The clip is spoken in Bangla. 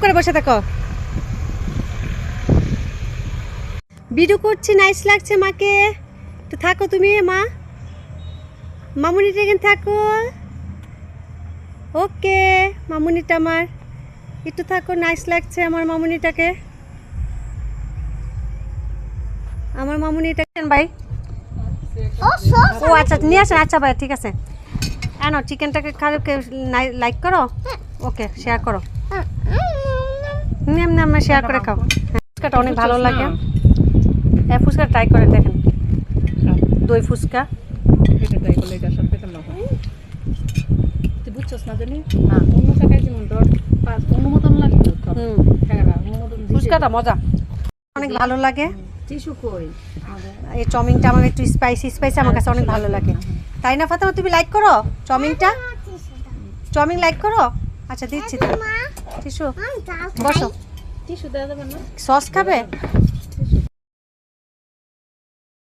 করে বসে থাকো। ভিডিও করছি, নাইস লাগছে মাকে। তো থাকো তুমি মা, মামুনিটা এখানে থাকো। ওকে মামুনিটা আমার একটু থাকো, নাইস লাগছে আমার মামুনিটাকে। আমার মামুনিটা ভাই ও আচ্ছা নিয়ে আসেন। আচ্ছা ভাই ঠিক আছে, এনো চিকেনটাকে লাইক করো। ওকে শেয়ার করো, শেয়ার করে খাও। ফুচকাটা অনেক ভালো লাগে। হ্যাঁ ফুচকা ট্রাই করে দেখেন, দই ফুচকা। এটা ট্রাই করলে এটা সব পেতাম না। তুই বুঝছস না জানি না অন্য জায়গায় যেমন ধর অনুমোদন লাগে। ফুচকাটা মজা, অনেক ভালো লাগে। টিস্যু কই এই চাউমিনটা আমার একটু স্পাইসি স্পাইসি আমার কাছে অনেক ভালো লাগে। তাই না ফাতেমা, তুমি লাইক করো চাউমিনটা? চাউমিন লাইক করো। আচ্ছা দিচ্ছি তো টিস্যু, বসো। টিস্যু দেওয়া যাবে না? সস খাবে?